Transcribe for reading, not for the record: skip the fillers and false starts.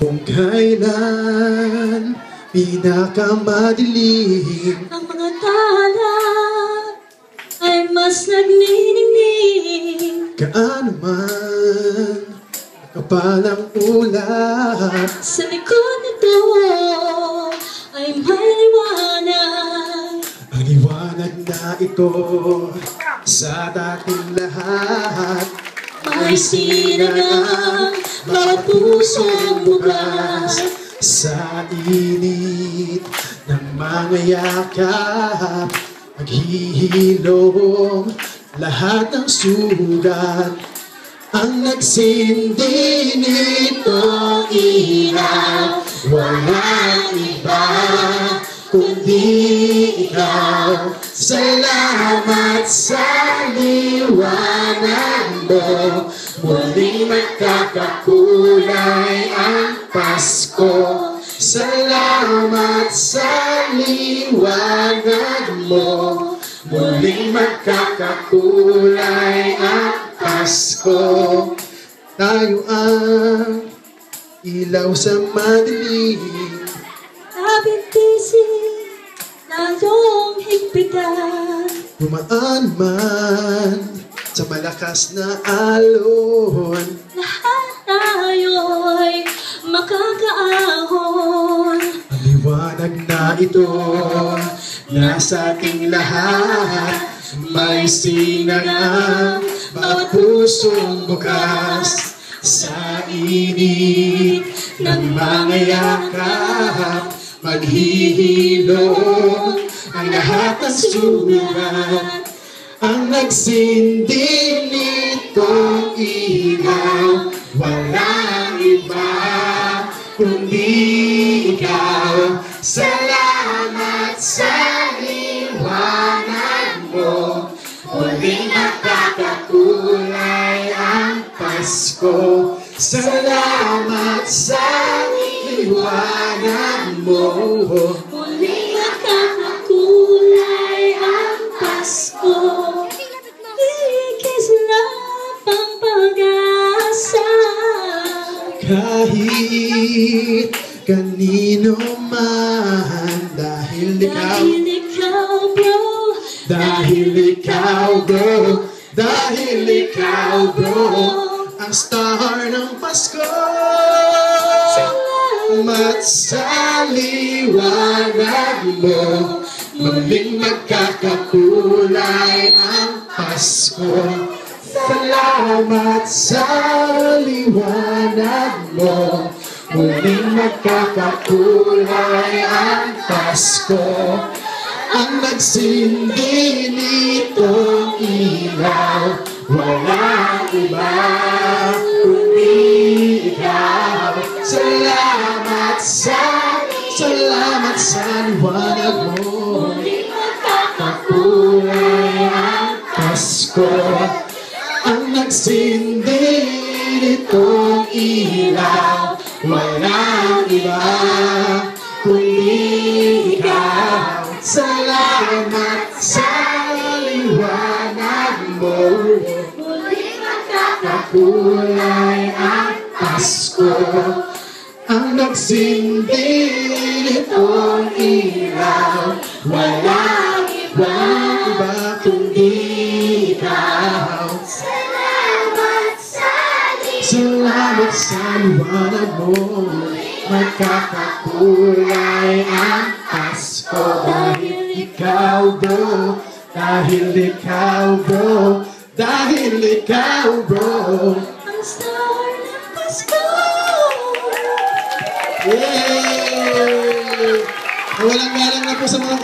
Kung kailan pinakamadilim ang mga tala ay mas nagniningning. Gaano man kapalang ulat, Sa likod nito ay may liwanag. ang liwanag na ito sa dating lahat May sinagang bawat pusong bukas. Sa init ng mga yakap, maghihilom lahat ng sugat. Ang nagsindi nitong ilaw, walang iba kundi ikaw. Salamat sa liwanag mo, muling magkakakulay ang Pasko. Salamat sa liwanag mo, muling magkakakulay ang Pasko. Tayo ang ilaw sa madilim, Nabintisin na iyong higpitan. dumaan man sa malakas na alon. Lahat tayo'y makakaahon. Ang liwanag na ito nasa ating lahat, may sinagang bawat pusong bukas. Sa init ng mga yakap, maghihilom ang lahat ng sugat. Ang nagsindi nitong ilaw, walang iba kundi ikaw. Salamat sa liwanag mo, muling magkakakulay ang Pasko. Salamat sa liwanag mo, Muling magkakakulay ang Pasko. Ikislap ang pag-asa. kahit kanino man, dahil ikaw, Dahil ikaw, bro. dahil ikaw bro, dahil ikaw bro, ang star ng Pasko. Salamat sa liwanag mo, muling magkakakulay ang Pasko. Salamat sa liwanag mo, muling magkakakulay ang Pasko. Ang nagsindi nitong ilaw, walang iba kundi ikaw. Salamat sa liwanag mo, Muling magkakakulay ang Pasko. Ang nagsindi nitong ilaw, walang iba kundi ikaw. Salamat sa liwanag mo, Muling magkakakulay ang Pasko. Ang nagsindi nitong ilaw, walang iba kundi ikaw. Salamat sa liwanag mo, magkakakulay ang Pasko. Dahil ikaw bro, dahil ikaw bro, dahil ikaw bro, ang star ng Pasko. yay! Walang galang na po sa mga